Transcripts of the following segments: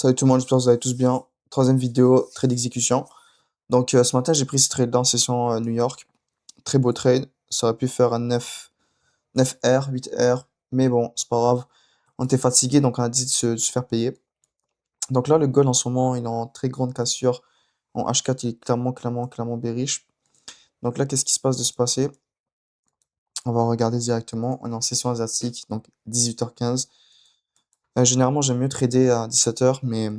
Salut tout le monde, j'espère que vous allez tous bien. Troisième vidéo, trade d'exécution. Donc ce matin, j'ai pris ce trade-là en session New York. Très beau trade. Ça aurait pu faire un 9R, 8R. Mais bon, c'est pas grave. On était fatigué, donc on a décidé de se faire payer. Donc là, le gold en ce moment, il est en très grande cassure. En H4, il est clairement bearish. Donc là, qu'est-ce qui se passe de se passer? On va regarder directement. On est en session asiatique, donc 18h15. Généralement, j'aime mieux trader à 17h, mais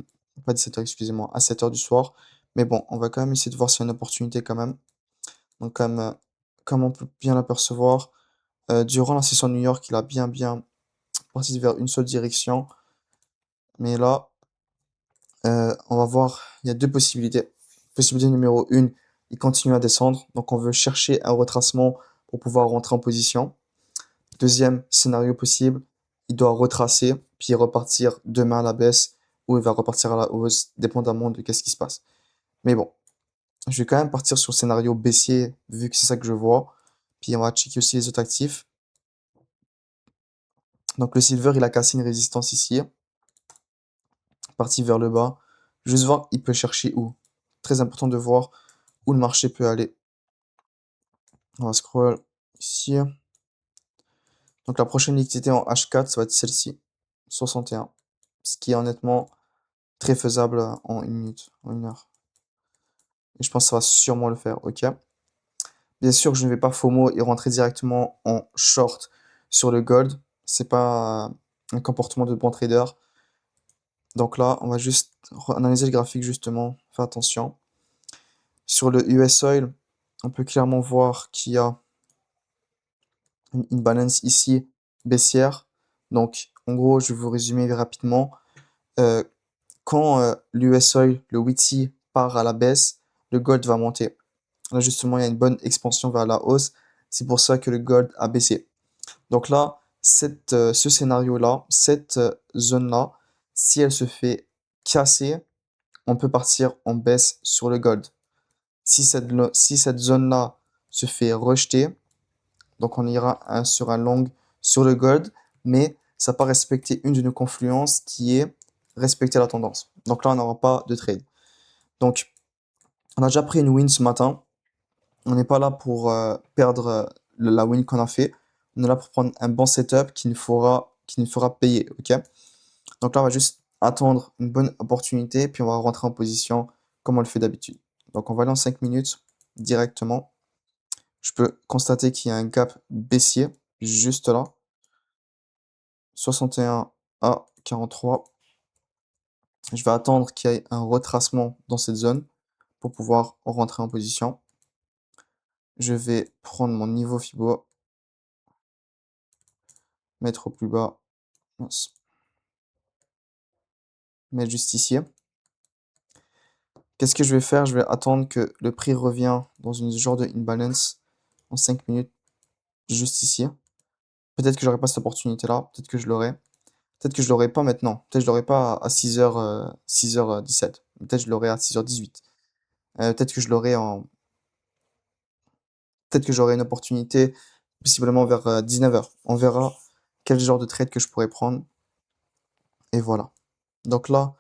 pas 17h, excusez-moi, à 7h du soir. Mais bon, on va quand même essayer de voir s'il y a une opportunité quand même. Donc, comme on peut bien l'apercevoir, durant la session de New York, il a bien parti vers une seule direction. Mais là, on va voir, il y a deux possibilités. Possibilité numéro une, il continue à descendre. Donc, on veut chercher un retracement pour pouvoir rentrer en position. Deuxième scénario possible, il doit retracer, puis repartir demain à la baisse, ou il va repartir à la hausse, dépendamment de qu'est-ce qui se passe. Mais bon, je vais quand même partir sur le scénario baissier, vu que c'est ça que je vois. Puis on va checker aussi les autres actifs. Donc le silver, il a cassé une résistance ici, parti vers le bas. Juste voir, il peut chercher où. Très important de voir où le marché peut aller. On va scroll ici. Donc la prochaine liquidité en H4, ça va être celle-ci, 61. Ce qui est honnêtement très faisable en une minute, en une heure. Et je pense que ça va sûrement le faire, ok? Bien sûr, je ne vais pas FOMO et rentrer directement en short sur le gold. C'est pas un comportement de bon trader. Donc là, on va juste analyser le graphique justement. Fais attention. Sur le US Oil, on peut clairement voir qu'il y a une balance ici baissière. Donc, en gros, je vais vous résumer rapidement. Euh, Quand l'US Oil, le WTI, part à la baisse, le gold va monter. Là, justement, il y a une bonne expansion vers la hausse. C'est pour ça que le gold a baissé. Donc là, ce scénario-là, cette zone-là, si elle se fait casser, on peut partir en baisse sur le gold. Si cette zone-là se fait rejeter, donc on ira sur un long sur le gold, mais ça n'a pas respecté une de nos confluences qui est respecter la tendance. Donc là, on n'aura pas de trade. Donc, on a déjà pris une win ce matin. On n'est pas là pour perdre la win qu'on a fait. On est là pour prendre un bon setup qui nous fera payer, ok? Donc là, on va juste attendre une bonne opportunité, puis on va rentrer en position comme on le fait d'habitude. Donc on va aller en 5 minutes directement. Je peux constater qu'il y a un gap baissier juste là, 61 à 43. Je vais attendre qu'il y ait un retracement dans cette zone pour pouvoir rentrer en position. Je vais prendre mon niveau Fibo, mettre au plus bas, mettre juste ici. Qu'est-ce que je vais faire? Je vais attendre que le prix revient dans une genre de imbalance en 5 minutes, juste ici. Peut-être que j'aurai pas cette opportunité-là, peut-être que je l'aurai. Peut-être que je l'aurai pas maintenant. Peut-être que je l'aurai pas à 6h, 6h17. Peut-être que je l'aurai à 6h18. Peut-être que je l'aurai en... Peut-être que j'aurai une opportunité possiblement vers 19h. On verra quel genre de trade que je pourrais prendre. Et voilà. Donc là,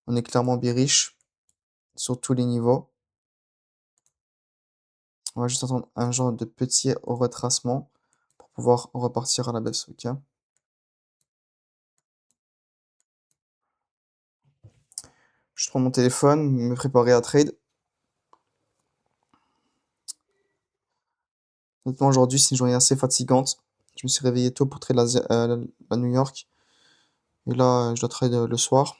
on est clairement bearish sur tous les niveaux. On va juste attendre un genre de petit retracement pour pouvoir repartir à la baisse, ok? Je prends mon téléphone, me préparer à trade. Honnêtement, aujourd'hui, c'est une journée assez fatigante. Je me suis réveillé tôt pour trade la New York. Et là, je dois trade le soir.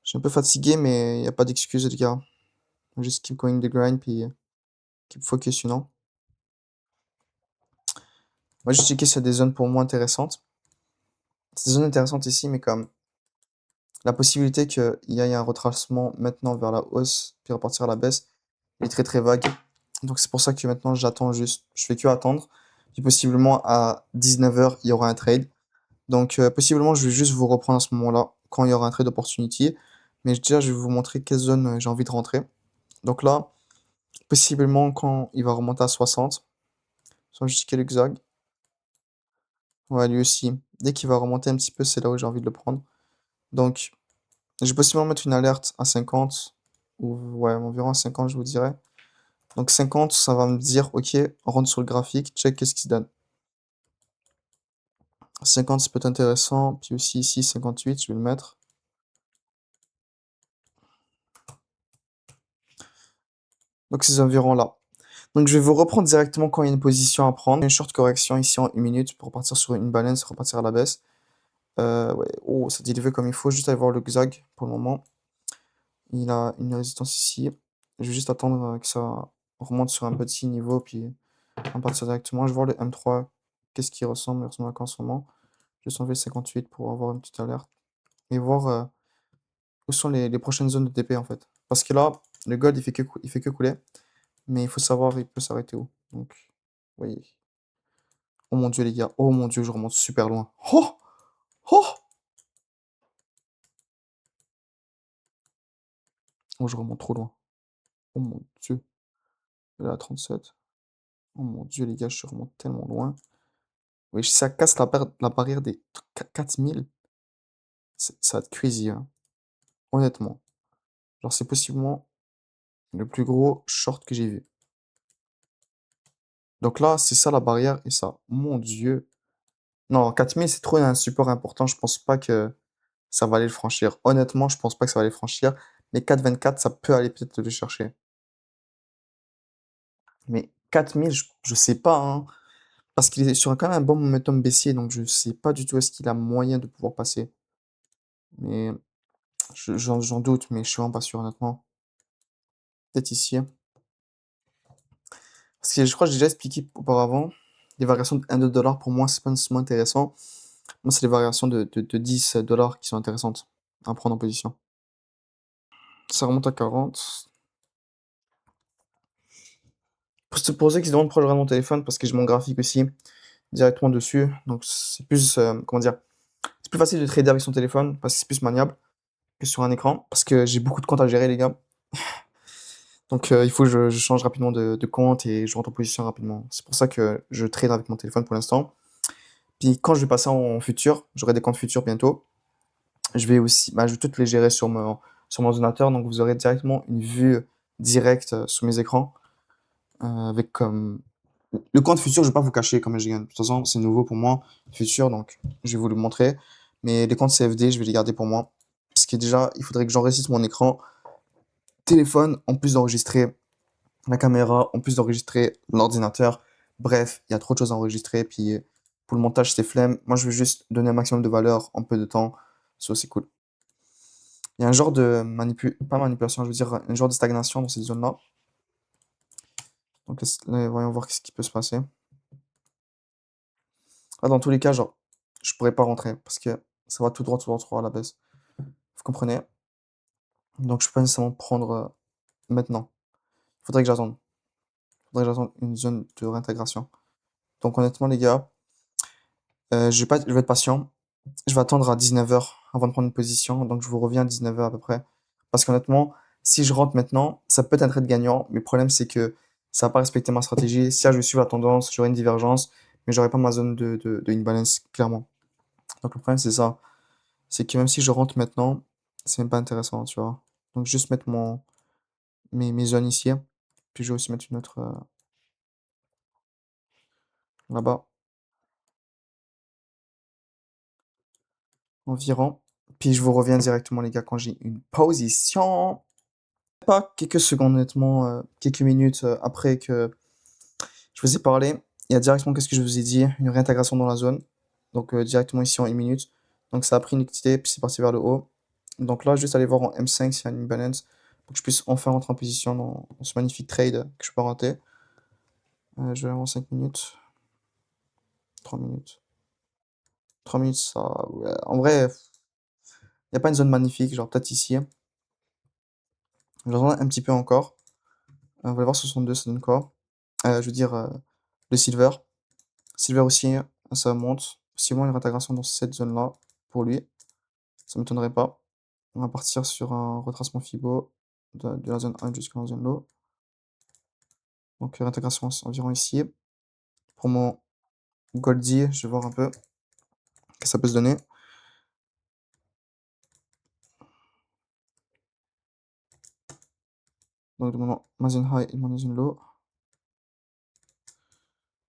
Je suis un peu fatigué, mais il n'y a pas d'excuse, les gars. Just keep going the grind, puis keep focus, you know. Moi, j'ai checké sur des zones pour moi intéressantes. C'est des zones intéressantes ici, mais comme la possibilité qu'il y ait un retracement maintenant vers la hausse, puis repartir à la baisse, est très vague. Donc c'est pour ça que maintenant j'attends juste. Je fais que attendre. Puis possiblement à 19h, il y aura un trade. Donc possiblement je vais juste vous reprendre à ce moment-là, quand il y aura un trade opportunity. Mais déjà je vais vous montrer quelle zone j'ai envie de rentrer. Donc là, possiblement quand il va remonter à 60, sans justifier l'exag. Ouais, lui aussi. Dès qu'il va remonter un petit peu, c'est là où j'ai envie de le prendre. Donc, je vais possiblement mettre une alerte à 50, ou ouais, environ à 50, je vous dirais. Donc 50, ça va me dire, ok, on rentre sur le graphique, check qu'est-ce qui se donne. 50, ça peut être intéressant, puis aussi ici, 58, je vais le mettre. Donc ces environs-là. Donc je vais vous reprendre directement quand il y a une position à prendre. Une short correction ici en 1 minute pour partir sur une balance, repartir à la baisse. Ouais. Oh, ça dit levé comme il faut, juste aller voir le Xag pour le moment. Il a une résistance ici. Je vais juste attendre que ça remonte sur un petit niveau, puis on partir directement. Je vais voir le M3, qu'est-ce qu'il ressemble, il ressemble à quoi en ce moment. Je vais enlever 58 pour avoir une petite alerte. Et voir où sont les prochaines zones de TP en fait. Parce que là, le gold il fait que couler. Mais il faut savoir, il peut s'arrêter où. Donc, oui. Oh mon dieu les gars, oh mon dieu, je remonte super loin. Oh! Oh! Oh, je remonte trop loin. Oh mon dieu. Là, à 37. Oh mon dieu les gars, je remonte tellement loin. Oui, si ça casse la barrière des 4000, ça va être crazy, hein. Honnêtement. Genre, c'est possiblement le plus gros short que j'ai vu. Donc là, c'est ça la barrière et ça. Mon dieu. Non, 4000, c'est trop un support important. Je pense pas que ça va aller le franchir. Honnêtement, je pense pas que ça va aller le franchir. Mais 4,24, ça peut aller peut-être le chercher. Mais 4000, je sais pas, hein. Parce qu'il est sur quand même un bon momentum baissier, donc je sais pas du tout est-ce qu'il a moyen de pouvoir passer. Mais j'en doute, mais je suis vraiment pas sûr, honnêtement. Peut-être ici. Parce que je crois que j'ai déjà expliqué auparavant, les variations de 1-2 $ pour moi, c'est pas nécessairement intéressant. Moi, c'est les variations de 10 $ qui sont intéressantes à prendre en position. Ça remonte à 40. Pour ceux qui se demandent pourquoi je regarde mon téléphone, parce que j'ai mon graphique aussi directement dessus. Donc c'est plus, comment dire, c'est plus facile de trader avec son téléphone parce que c'est plus maniable que sur un écran. Parce que j'ai beaucoup de comptes à gérer, les gars. Donc il faut que je change rapidement de compte et je rentre en position rapidement. C'est pour ça que je trade avec mon téléphone pour l'instant. Puis quand je vais passer en futur, j'aurai des comptes futurs bientôt. Je vais aussi, bah, je vais toutes les gérer sur mon ordinateur. Donc vous aurez directement une vue directe sur mes écrans. Avec comme le compte futur, je vais pas vous cacher comment je gagne. De toute façon, c'est nouveau pour moi, futur, donc je vais vous le montrer. Mais les comptes CFD, je vais les garder pour moi. Parce que déjà, il faudrait que j'enregistre mon écran téléphone, en plus d'enregistrer la caméra, en plus d'enregistrer l'ordinateur. Bref, il y a trop de choses à enregistrer. Puis pour le montage, c'est flemme. Moi, je veux juste donner un maximum de valeur en peu de temps. C'est aussi cool. Il y a un genre de pas manipulation, je veux dire, un genre de stagnation dans cette zone-là. Donc là, voyons voir ce qui peut se passer. Ah, dans tous les cas, genre, je pourrais pas rentrer parce que ça va tout droit, tout droit à la baisse. Vous comprenez? Donc, je peux pas nécessairement prendre maintenant. Faudrait que j'attende. Faudrait que j'attende une zone de réintégration. Donc, honnêtement, les gars, je vais être patient. Je vais attendre à 19h avant de prendre une position. Donc, je vous reviens à 19h à peu près. Parce qu'honnêtement, si je rentre maintenant, ça peut être un trade gagnant. Mais le problème, c'est que ça va pas respecter ma stratégie. Si je suis la tendance, j'aurai une divergence. Mais j'aurai pas ma zone de imbalance, clairement. Donc, le problème, c'est ça. C'est que même si je rentre maintenant, c'est même pas intéressant, tu vois. Donc juste mettre mes zones ici, puis je vais aussi mettre une autre là-bas, environ. Puis je vous reviens directement les gars quand j'ai une position. Pas quelques secondes honnêtement, quelques minutes après que je vous ai parlé, il y a directement qu'est-ce que je vous ai dit, une réintégration dans la zone. Donc directement ici en 1 minute. Donc ça a pris une quantité, puis c'est parti vers le haut. Donc là, juste aller voir en M5 s'il y a une balance pour que je puisse enfin rentrer en position dans ce magnifique trade que je peux rater. Je vais avoir 5 minutes. 3 minutes. 3 minutes, ça. Ouais. En vrai, il n'y a pas une zone magnifique, genre peut-être ici. J'en ai un petit peu encore. On va aller voir 62, ça donne quoi? Je veux dire, le silver. Silver aussi, ça monte. Possiblement une réintégration dans cette zone-là, pour lui. Ça m'étonnerait pas. On va partir sur un retracement Fibo de la zone 1 jusqu'à la zone low. Donc réintégration environ ici. Pour mon Goldie, je vais voir un peu ce que ça peut se donner. Donc, Mazen High et Mazen Low.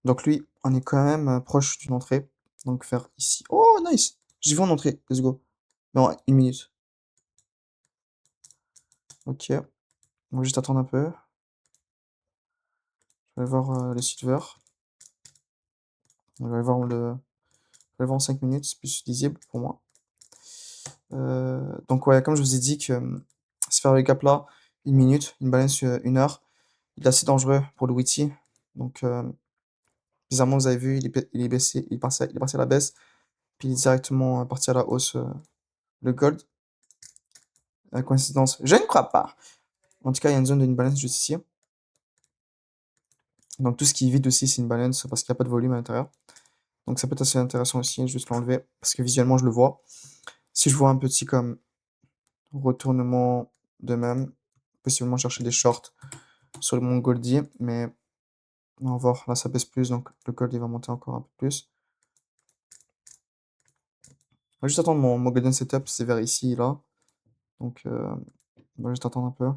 Donc, lui, on est quand même proche d'une entrée. Donc, faire ici. Oh, nice! J'y vais en entrée. Let's go. Non, 1 minute. Ok. On va juste attendre un peu. Je vais aller voir le silver. Je vais aller voir en 5 minutes. C'est plus lisible pour moi. Donc, ouais, comme je vous ai dit que se faire le cap là, 1 minute, une balance 1 heure, il est assez dangereux pour le Witty. Donc, bizarrement, vous avez vu, il est baissé, il est parti à la baisse, puis il est directement parti à la hausse, le gold. Coïncidence? Je ne crois pas. En tout cas, il y a une zone d'une balance juste ici. Donc, tout ce qui est vide aussi, c'est une balance parce qu'il n'y a pas de volume à l'intérieur. Donc, ça peut être assez intéressant aussi, juste l'enlever parce que visuellement, je le vois. Si je vois un petit comme retournement de même, possiblement chercher des shorts sur mon Goldie, mais on va voir, là ça baisse plus, donc le gold il va monter encore un peu plus. On va juste attendre mon golden setup, c'est vers ici, là. Donc on va juste attendre un peu.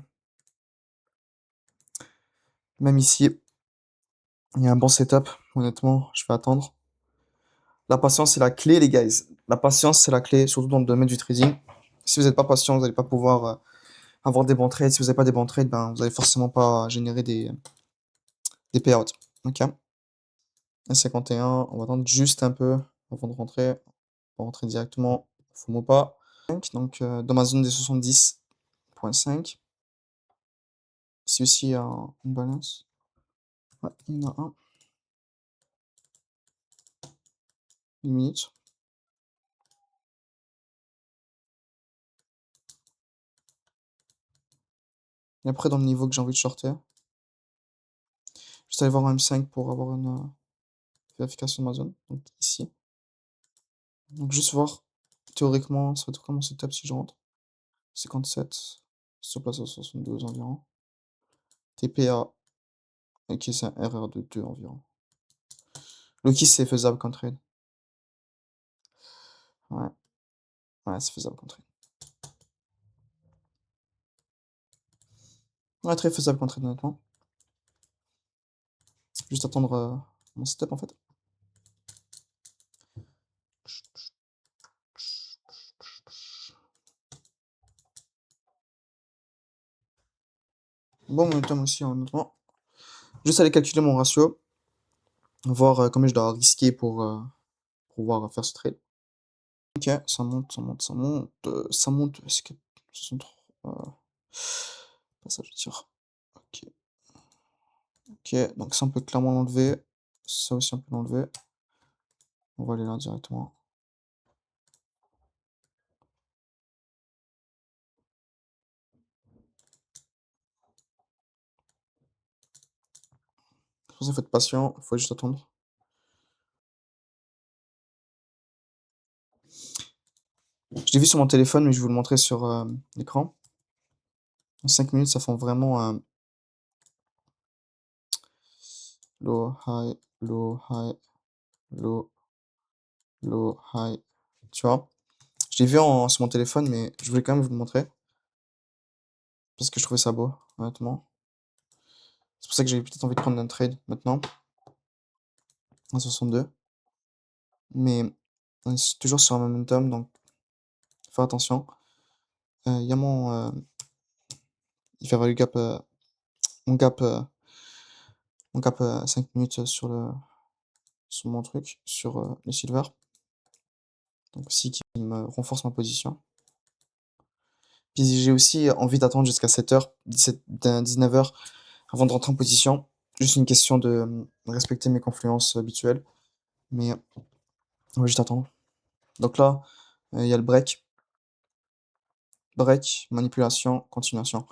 Même ici, il y a un bon setup, honnêtement, je vais attendre. La patience c'est la clé les guys. La patience c'est la clé, surtout dans le domaine du trading. Si vous n'êtes pas patient, vous n'allez pas pouvoir avoir des bons trades. Si vous n'avez pas des bons trades, ben, vous n'allez forcément pas générer des payouts. Ok. 1,51, on va attendre juste un peu avant de rentrer. On va rentrer directement, FOMO pas. Donc dans ma zone des 70,5. Ici aussi il y a une balance. Ouais, il y en a un. 1 minute. Et après dans le niveau que j'ai envie de shorter. Juste aller voir un M5 pour avoir une vérification de ma zone. Donc ici. Donc juste voir théoriquement ça va être comment setup si je rentre. 57. Se place à 72 environ. TPA. Ok, c'est un RR de 2 environ. Loki c'est faisable comme trade. Ouais. Ouais, c'est faisable comme trade. Ouais, très faisable comme trade honnêtement. Juste attendre mon setup en fait. Bon momentum aussi honnêtement. Juste aller calculer mon ratio. Voir combien je dois risquer pour pouvoir faire ce trade. Ok, ça monte, ça monte, ça monte. Ça monte. Est-ce que 63 passage de tir. Ok. Ok, donc ça on peut clairement l'enlever. Ça aussi on peut l'enlever. On va aller là directement. C'est pour ça faut être patient, il faut juste attendre. Je l'ai vu sur mon téléphone, mais je vais vous le montrer sur l'écran. En 5 minutes, ça fait vraiment low, high, low, high, low, low, high. Tu vois? Je l'ai vu sur mon téléphone, mais je voulais quand même vous le montrer. Parce que je trouvais ça beau, honnêtement. C'est pour ça que j'ai peut-être envie de prendre un trade maintenant. 1,62. Mais on est toujours sur un momentum, donc faire attention. Il y a il fait avoir le gap, mon gap, mon gap 5 minutes sur mon truc, sur le silver. Donc aussi qui me renforce ma position. Puis j'ai aussi envie d'attendre jusqu'à 7h, 19h avant de rentrer en position. Juste une question de respecter mes confluences habituelles. Mais on va juste attendre. Donc là, il y a le break. Break, manipulation, continuation.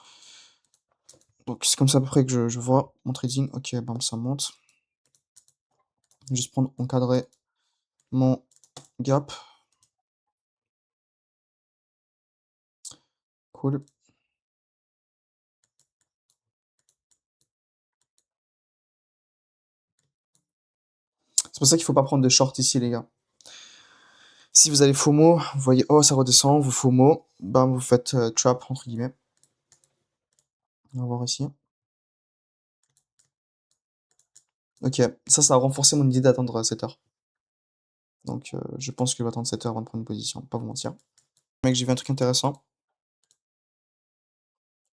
Donc c'est comme ça à peu près que je vois mon trading. Ok, bam, ça monte. Juste prendre, encadrer mon gap. Cool. C'est pour ça qu'il faut pas prendre de short ici, les gars. Si vous avez FOMO, vous voyez, oh, ça redescend, vous FOMO, bam, vous faites trap, entre guillemets. On va voir ici. Ok, ça a renforcé mon idée d'attendre 7 heures. Donc je pense que je vais attendre 7 heures avant de prendre une position, pas vous mentir. Mec, j'ai vu un truc intéressant.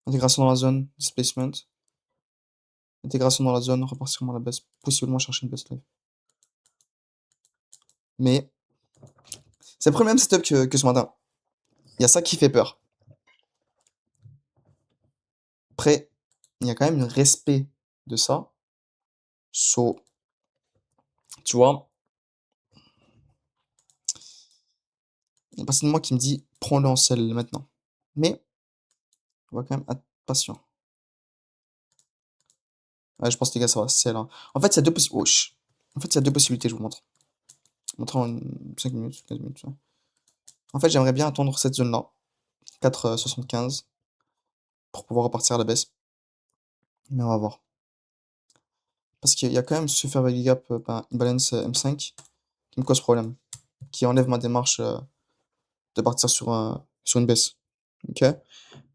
Intégration dans la zone, displacement. Intégration dans la zone, repartir à la baisse, possiblement chercher une baisse live. Mais c'est le même setup que ce matin. Il y a ça qui fait peur. Après, il y a quand même un respect de ça. So, tu vois, il y a personne de moi qui me dit prends-le en sell maintenant. Mais on va quand même être patient. Ouais, je pense que les gars, ça va sell, hein. En fait, il y a deux possibilités. En fait, il y a deux possibilités, je vous montre. Je vous montre en 5 minutes, 15 minutes. Ouais. En fait, j'aimerais bien attendre cette zone-là, 4,75, pour pouvoir repartir à la baisse. Mais on va voir. Parce qu'il y a quand même ce fair value gap, imbalance M5 qui me cause problème. Qui enlève ma démarche de partir sur une baisse. Ok?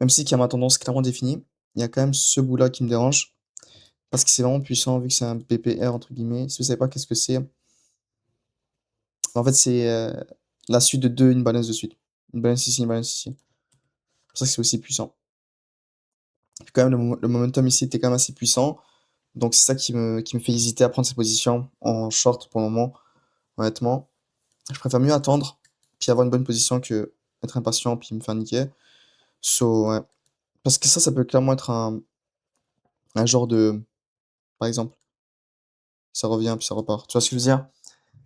Même si qui a ma tendance clairement définie, il y a quand même ce bout-là qui me dérange. Parce que c'est vraiment puissant vu que c'est un BPR entre guillemets. Si vous savez pas qu'est-ce que c'est, en fait c'est la suite de deux, une balance de suite. Une balance ici, une balance ici. C'est pour ça que c'est aussi puissant. Puis quand même le momentum ici était quand même assez puissant. Donc c'est ça qui me fait hésiter à prendre cette position en short pour le moment, honnêtement. Je préfère mieux attendre, puis avoir une bonne position que être impatient puis me faire niquer. So, ouais. Parce que ça peut clairement être un genre de. Par exemple, ça revient puis ça repart. Tu vois ce que je veux dire?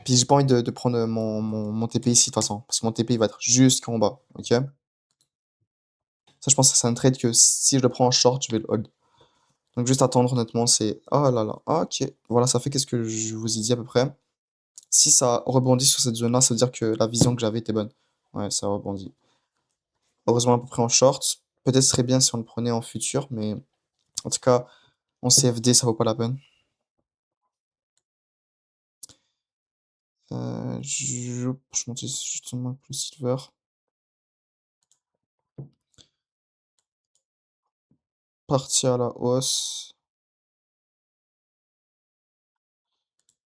Puis j'ai pas envie de prendre mon TP ici de toute façon. Parce que mon TP il va être jusqu'en bas. Ok? Ça, je pense que c'est un trade que si je le prends en short, je vais le hold. Donc juste attendre, honnêtement, c'est. Oh là là. Ah, ok. Voilà, ça fait qu'est-ce que je vous ai dit à peu près. Si ça rebondit sur cette zone-là, ça veut dire que la vision que j'avais était bonne. Ouais, ça rebondit. Heureusement, à peu près en short. Peut-être ce serait bien si on le prenait en futur, mais en tout cas, en CFD, ça vaut pas la peine. Je montais justement plus silver. Partie à la hausse.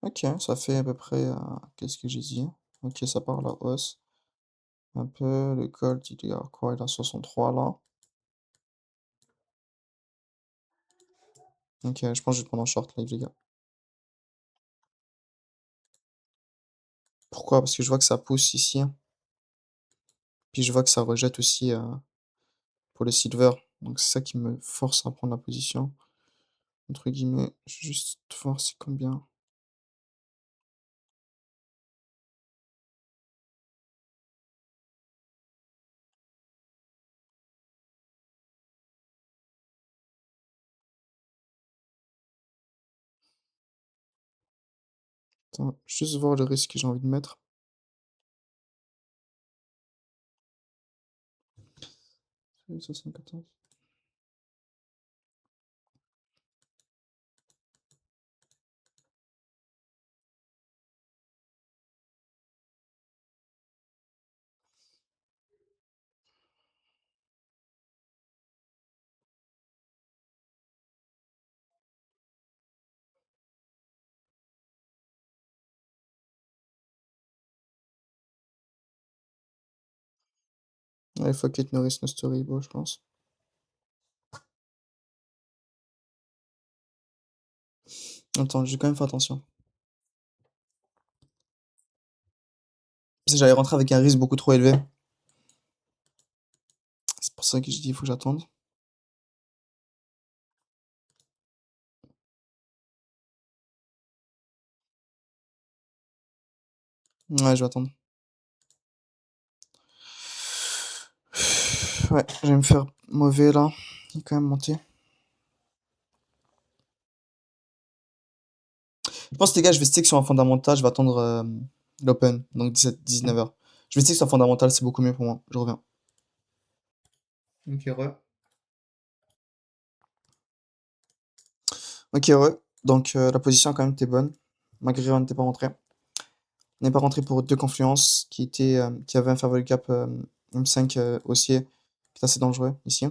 Ok, ça fait à peu près. Qu'est-ce que j'ai dit? Ok, ça part à la hausse. Un peu. Le gold, il est à quoi? Il est à 63 là. Ok, je pense que je vais le prendre en short live, les gars. Pourquoi? Parce que je vois que ça pousse ici. Puis je vois que ça rejette aussi pour le silver. Donc c'est ça qui me force à prendre la position. Entre guillemets, je vais juste voir c'est combien. Attends, juste voir le risque que j'ai envie de mettre. 74. Ouais, fuck it, Norris, no story, bon, je pense. Attends, je vais quand même faire attention. Parce que j'allais rentrer avec un risque beaucoup trop élevé. C'est pour ça que je dis il faut que j'attende. Ouais, je vais attendre. Ouais, je vais me faire mauvais là. Il est quand même monté. Je pense, les gars, je vais stick sur un fondamental. Je vais attendre l'open, donc 19 heures. Je vais stick sur un fondamental, c'est beaucoup mieux pour moi. Je reviens. Ok, re. Ok, re. Donc la position quand même était bonne. Malgré on n'était pas rentré. On n'est pas rentré pour deux confluences qui avaient un fair value gap M5 haussier qui est assez dangereux ici.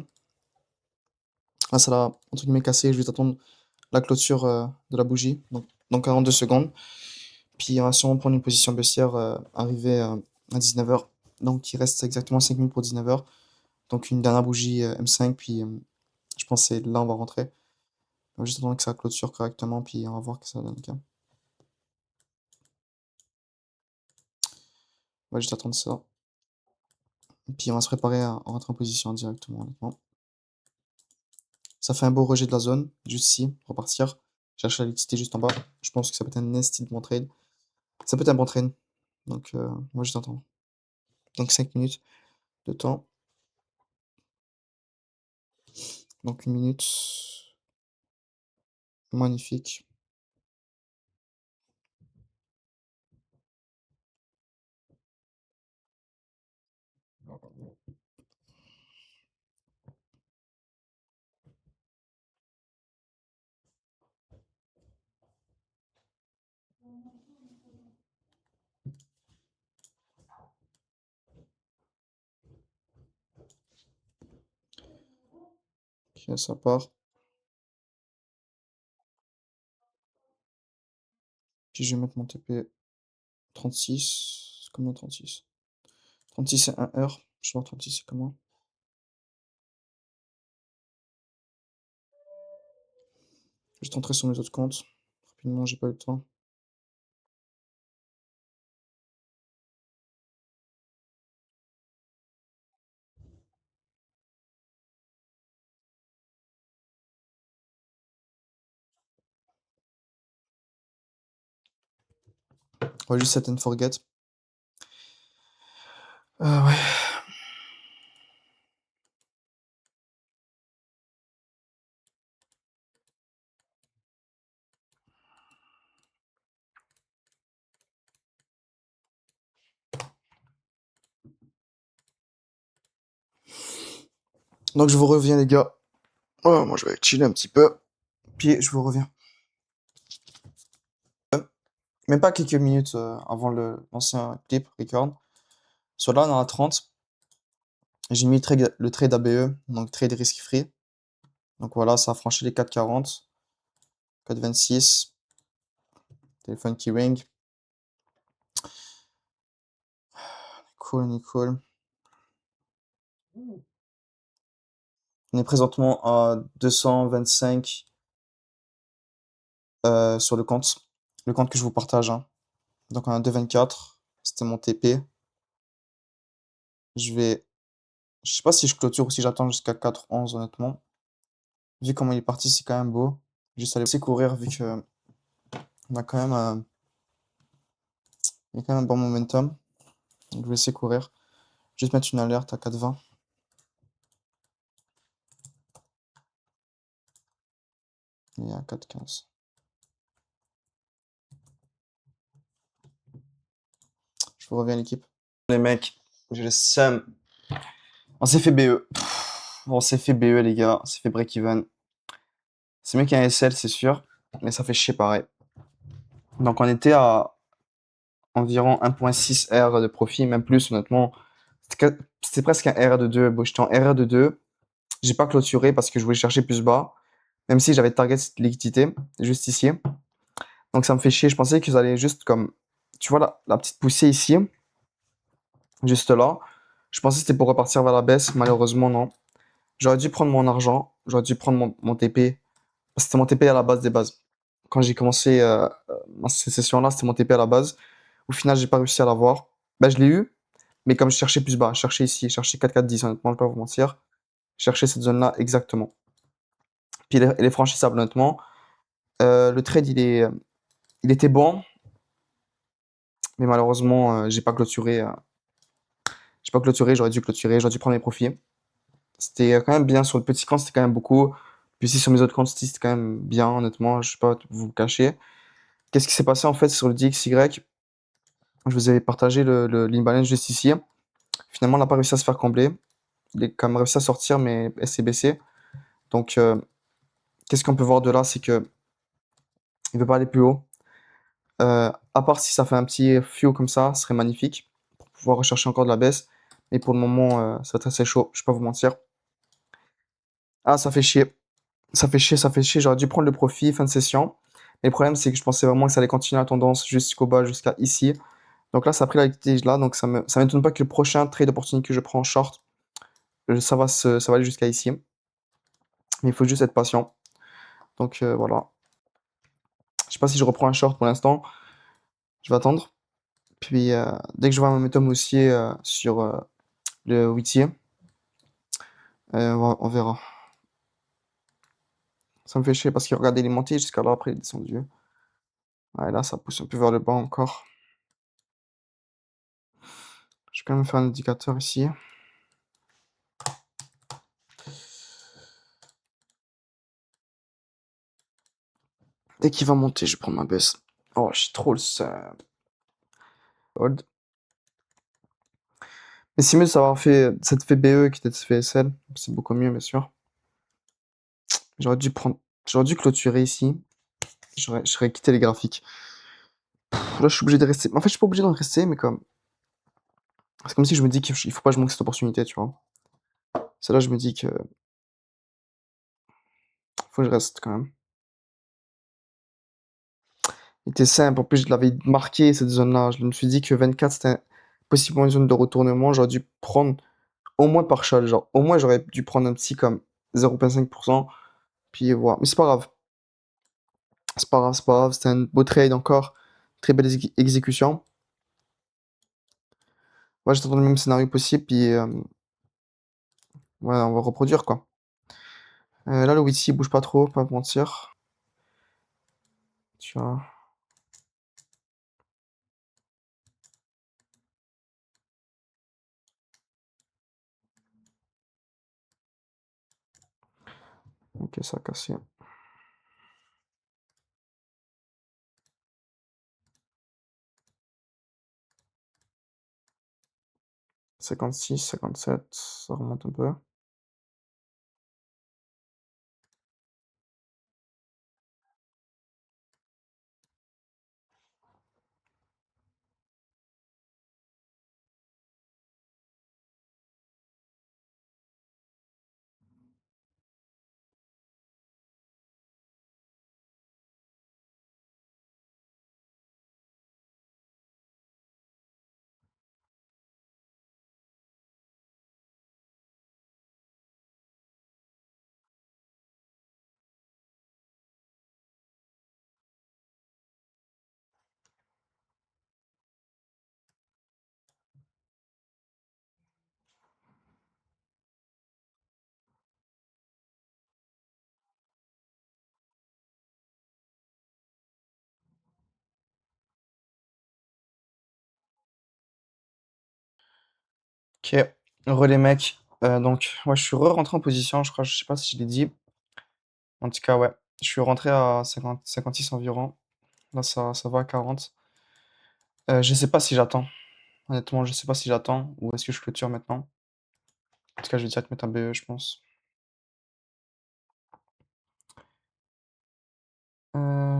Ah, ça l'a, entre guillemets, cassé. Je vais attendre la clôture de la bougie, donc dans 42 secondes. Puis on va sûrement prendre une position baissière, arriver à 19h. Donc il reste exactement 5 minutes pour 19h. Donc une dernière bougie M5, puis je pense que là on va rentrer. On va juste attendre que ça clôture correctement, puis on va voir que ça donne. Ok. On va juste attendre ça. Puis on va se préparer à rentrer en position directement, honnêtement. Ça fait un beau rejet de la zone, juste ici, repartir. Chercher la liquidité juste en bas. Je pense que ça peut être un nasty de bon trade. Ça peut être un bon trade. Donc on va juste attendre. Donc 5 minutes de temps. Donc 1 minute. Magnifique. Ok, ça part. Puis je vais mettre mon TP 36. Combien 36? 36 c'est 1 heure. Je vais voir 36 c'est comment. Je vais entrer sur mes autres comptes. Rapidement, j'ai pas eu le temps. On va juste set and forget. Ouais. Donc je vous reviens les gars. Oh, moi je vais chiller un petit peu. Puis je vous reviens. Même pas quelques minutes avant l'ancien clip record. Sur là on est à 30. J'ai mis le trade ABE, donc trade risk free. Donc voilà, ça a franchi les 4,40. 4,26. Téléphone qui ring. Cool, Nicole. On est présentement à 225 sur le compte que je vous partage. Hein. Donc on a 2,24. C'était mon TP. Je sais pas si je clôture ou si j'attends jusqu'à 4,11 honnêtement. Vu comment il est parti, c'est quand même beau. Juste aller aussi courir vu que on a quand même, il y a quand même un bon momentum. Donc je vais essayer courir. Juste mettre une alerte à 4,20. Et à 4,15. Je vous reviens l'équipe. Les mecs, j'ai le seum. On s'est fait BE. On s'est fait BE les gars, on s'est fait break-even. C'est mieux qu'un SL c'est sûr, mais ça fait chier pareil. Donc on était à environ 1,6 R de profit, même plus honnêtement. C'était presque un RR de 2. Bon, j'étais en RR de 2. J'ai pas clôturé parce que je voulais chercher plus bas. Même si j'avais target cette liquidité, juste ici. Donc ça me fait chier. Je pensais qu'ils allaient juste comme. Tu vois la petite poussée ici, juste là. Je pensais que c'était pour repartir vers la baisse. Malheureusement, non. J'aurais dû prendre mon argent. J'aurais dû prendre mon TP. C'était mon TP à la base des bases. Quand j'ai commencé ces sessions-là, c'était mon TP à la base. Au final, j'ai pas réussi à l'avoir. Ben, je l'ai eu, mais comme je cherchais plus bas, je cherchais ici, je cherchais 4-4-10, honnêtement, je vais pas vous mentir. Je cherchais cette zone-là exactement. Puis elle est franchissable, honnêtement. Le trade, il était bon, mais malheureusement, j'ai pas clôturé. J'ai pas clôturé, j'aurais dû clôturer, j'aurais dû prendre mes profits. C'était quand même bien sur le petit compte, c'était quand même beaucoup. Puis ici sur mes autres comptes, c'était quand même bien, honnêtement, je sais pas vous cacher. Qu'est-ce qui s'est passé en fait sur le DXY? Je vous avais partagé l'imbalance juste ici. Finalement, on n'a pas réussi à se faire combler. Il a quand même réussi à sortir, mais elle s'est baissée. Donc, qu'est-ce qu'on peut voir de là? C'est que il veut pas aller plus haut. À part si ça fait un petit few comme ça, ce serait magnifique pour pouvoir rechercher encore de la baisse. Mais pour le moment, ça va être assez chaud, je vais pas vous mentir. Ah, ça fait chier. Ça fait chier. J'aurais dû prendre le profit fin de session. Mais le problème, c'est que je pensais vraiment que ça allait continuer la tendance jusqu'au bas, jusqu'à ici. Donc là, ça a pris la litige là. Donc ça m'étonne pas que le prochain trade opportunity que je prends en short, ça va aller jusqu'à ici. Mais il faut juste être patient. Donc voilà. Je sais pas si je reprends un short pour l'instant. Je vais attendre. Puis dès que je vois un momentum haussier sur le Wheatie, on verra. Ça me fait chier parce qu'il regardait les monter jusqu'à là, après il est descendu. Ouais, là, ça pousse un peu vers le bas encore. Je vais quand même faire un indicateur ici. Dès qu'il va monter, je vais prendre ma baisse. Oh, je suis trop le seum. Hold. Mais c'est mieux de savoir fait cette fait BE qui d'être fait SL. C'est beaucoup mieux, bien sûr. J'aurais dû prendre. J'aurais dû clôturer ici. Je serais quitté les graphiques. Là, je suis obligé de rester. En fait, je suis pas obligé d'en rester, mais comme. C'est comme si je me dis qu'il faut pas que je manque cette opportunité, tu vois. C'est là, je me dis que. Faut que je reste quand même. Il était simple. En plus, je l'avais marqué, cette zone-là. Je me suis dit que 24, c'était possiblement une zone de retournement. J'aurais dû prendre au moins partial. Genre, au moins, j'aurais dû prendre un petit comme 0,5%. Puis voilà. Mais c'est pas grave. C'est pas grave, c'est pas grave. C'était un beau trade encore. Très belle exécution. Ouais, j'attends le même scénario possible. Puis ouais, on va reproduire quoi. Là, le Witsi bouge pas trop, pas mentir. Tu vois. Ok, ça a cassé. « 56, 57, ça remonte un peu. Ok, relais mec. Donc, ouais, je suis re-rentré en position, je crois, je sais pas si je l'ai dit. En tout cas, ouais. Je suis rentré à 50, 56 environ. Là, ça va à 40. Je sais pas si j'attends. Honnêtement, je sais pas si j'attends ou est-ce que je clôture maintenant. En tout cas, je vais direct mettre un BE, je pense.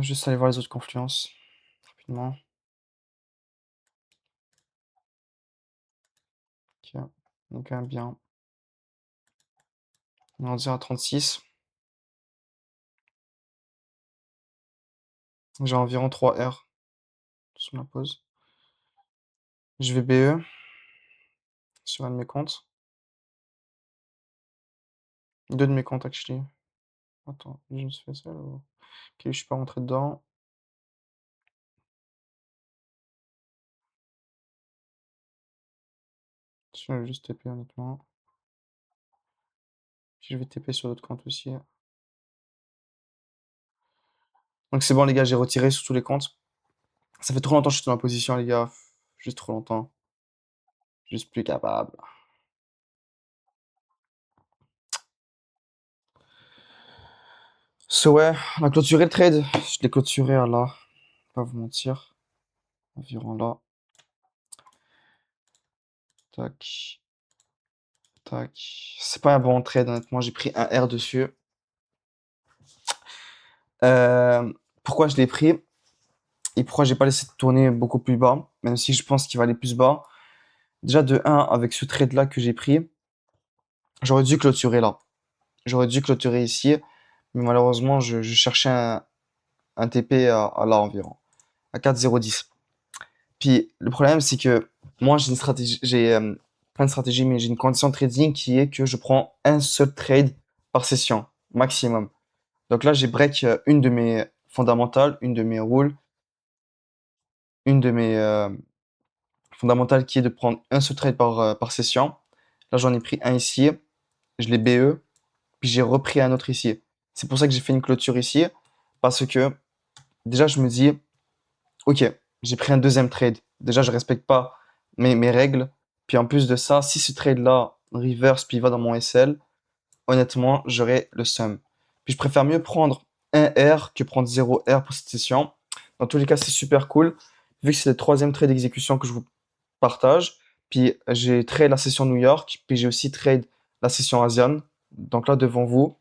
Juste aller voir les autres confluences rapidement. Ok, donc bien. On va dire à 36. J'ai environ 3 R sur la pause. Je vais BE sur un de mes comptes. Deux de mes comptes, actually. Attends, je me suis fait ça ou... Ok, je suis pas rentré dedans. Je vais juste TP honnêtement. Puis je vais TP sur l'autre compte aussi. Donc c'est bon les gars, j'ai retiré sur tous les comptes. Ça fait trop longtemps que je suis dans la position les gars. Juste trop longtemps. Juste plus capable. So ouais, on a clôturé le trade. Je l'ai clôturé à là. Pas vous mentir. Environ là. Tac. Tac. C'est pas un bon trade honnêtement. J'ai pris un R dessus. Pourquoi je l'ai pris et pourquoi j'ai pas laissé tourner beaucoup plus bas, même si je pense qu'il va aller plus bas. Déjà de 1, avec ce trade là que j'ai pris, j'aurais dû clôturer là. J'aurais dû clôturer ici. Mais malheureusement, je cherchais un TP à là environ, à 4,010. Puis le problème, c'est que moi, j'ai une stratégie, pas une stratégie, mais j'ai une condition de trading qui est que je prends un seul trade par session, maximum. Donc là, j'ai break une de mes fondamentales, une de mes rules, une de mes fondamentales qui est de prendre un seul trade par session. Là, j'en ai pris un ici, je l'ai BE, puis j'ai repris un autre ici. C'est pour ça que j'ai fait une clôture ici, parce que déjà, je me dis, ok, j'ai pris un deuxième trade. Déjà, je respecte pas mes règles. Puis en plus de ça, si ce trade-là reverse puis il va dans mon SL, honnêtement, j'aurai le seum. Puis je préfère mieux prendre un R que prendre 0 R pour cette session. Dans tous les cas, c'est super cool. Vu que c'est le troisième trade d'exécution que je vous partage. Puis j'ai trade la session New York, puis j'ai aussi trade la session Asian. Donc là, devant vous.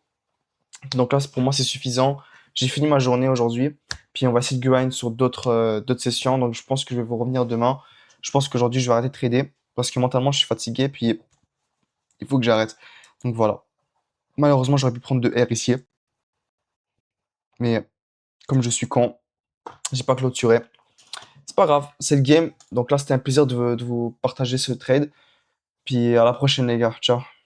Donc là, pour moi, c'est suffisant. J'ai fini ma journée aujourd'hui. Puis on va essayer de grind sur d'autres sessions. Donc je pense que je vais vous revenir demain. Je pense qu'aujourd'hui, je vais arrêter de trader parce que mentalement, je suis fatigué. Puis il faut que j'arrête. Donc voilà. Malheureusement, j'aurais pu prendre 2 R ici. Mais comme je suis con, j'ai pas clôturé. C'est pas grave, c'est le game. Donc là, c'était un plaisir de vous partager ce trade. Puis à la prochaine, les gars. Ciao.